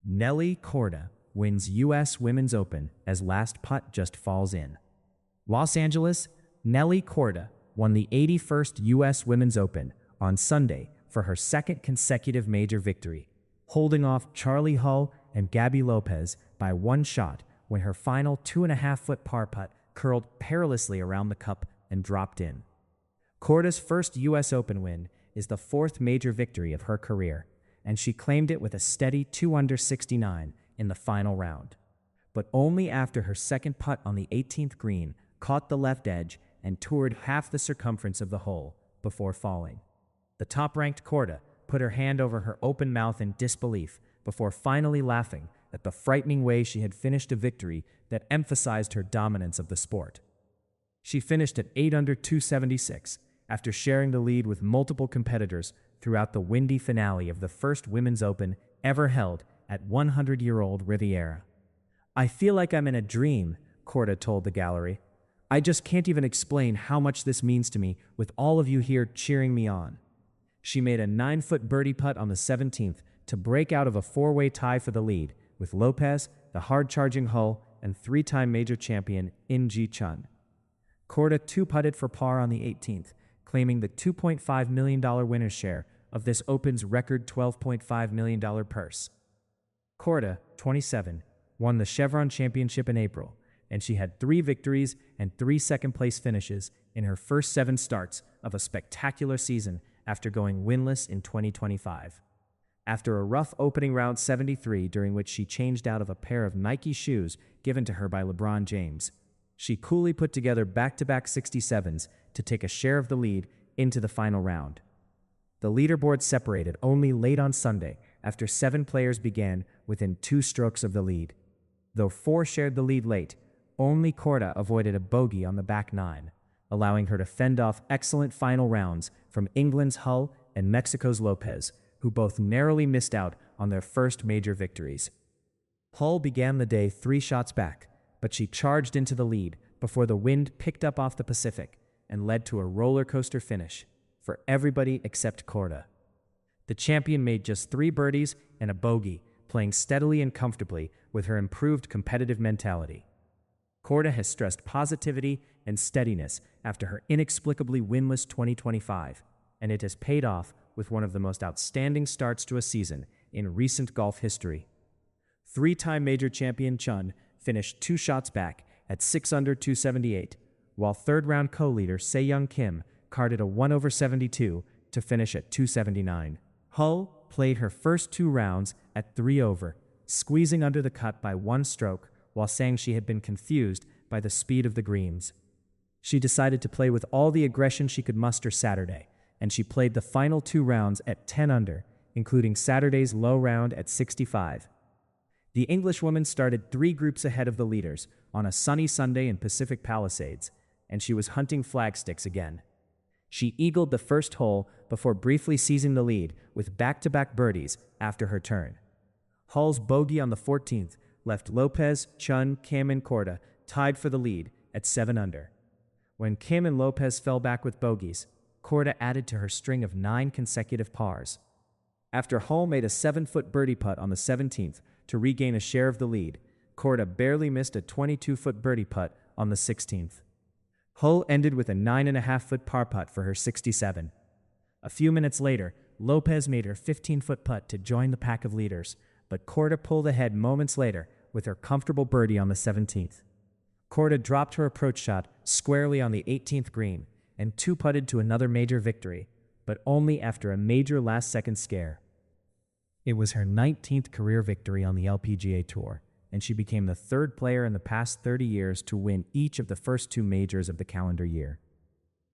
Nelly Korda wins U.S. Women's Open as last putt just falls in. Los Angeles, Nelly Korda won the 81st U.S. Women's Open on Sunday for her second consecutive major victory, holding off Charlie Hull and Gabby Lopez by one shot when her final 2.5-foot par putt curled perilously around the cup and dropped in. Korda's first U.S. Open win is the fourth major victory of her career, and she claimed it with a steady 2 under 69 in the final round. But only after her second putt on the 18th green caught the left edge and toured half the circumference of the hole before falling. The top-ranked Korda put her hand over her open mouth in disbelief before finally laughing at the frightening way she had finished a victory that emphasized her dominance of the sport. She finished at 8 under 276 after sharing the lead with multiple competitors throughout the windy finale of the first Women's Open ever held at 100-year-old Riviera. "I feel like I'm in a dream," Korda told the gallery. "I just can't even explain how much this means to me with all of you here cheering me on." She made a 9-foot birdie putt on the 17th to break out of a 4-way tie for the lead with Lopez, the hard-charging Hull, and 3-time major champion In-Ji Chun. Korda 2-putted for par on the 18th, claiming the $2.5 million winner's share of this Open's record $12.5 million purse. Korda, 27, won the Chevron Championship in April, and she had 3 victories and 3 second-place finishes in her first 7 starts of a spectacular season after going winless in 2025. After a rough opening round 73 during which she changed out of a pair of Nike shoes given to her by LeBron James, she coolly put together back-to-back 67s to take a share of the lead into the final round. The leaderboard separated only late on Sunday after 7 players began within 2 strokes of the lead. Though 4 shared the lead late, only Korda avoided a bogey on the back 9, allowing her to fend off excellent final rounds from England's Hull and Mexico's Lopez, who both narrowly missed out on their first major victories. Hull began the day 3 shots back, but she charged into the lead before the wind picked up off the Pacific and led to a roller coaster finish for everybody except Korda. The champion made just 3 birdies and a bogey, playing steadily and comfortably with her improved competitive mentality. Korda has stressed positivity and steadiness after her inexplicably winless 2025, and it has paid off with one of the most outstanding starts to a season in recent golf history. 3-time major champion Chun finished 2 shots back at 6 under 278, while third-round co-leader Se-Young Kim carded a 1 over 72 to finish at 279. Hull played her first 2 rounds at 3 over, squeezing under the cut by 1 stroke while saying she had been confused by the speed of the greens. She decided to play with all the aggression she could muster Saturday, and she played the final 2 rounds at 10 under, including Saturday's low round at 65. The Englishwoman started 3 groups ahead of the leaders on a sunny Sunday in Pacific Palisades, and she was hunting flagsticks again. She eagled the first hole before briefly seizing the lead with back-to-back birdies after her turn. Hull's bogey on the 14th left Lopez, Chun, Kim, and Korda tied for the lead at 7 under. When Kim and Lopez fell back with bogeys, Korda added to her string of 9 consecutive pars. After Hull made a 7-foot birdie putt on the 17th to regain a share of the lead, Korda barely missed a 22-foot birdie putt on the 16th. Hull ended with a 9.5-foot par putt for her 67. A few minutes later, Lopez made her 15-foot putt to join the pack of leaders, but Korda pulled ahead moments later with her comfortable birdie on the 17th. Korda dropped her approach shot squarely on the 18th green and 2-putted to another major victory, but only after a major last-second scare. It was her 19th career victory on the LPGA Tour, and she became the 3rd player in the past 30 years to win each of the first 2 majors of the calendar year.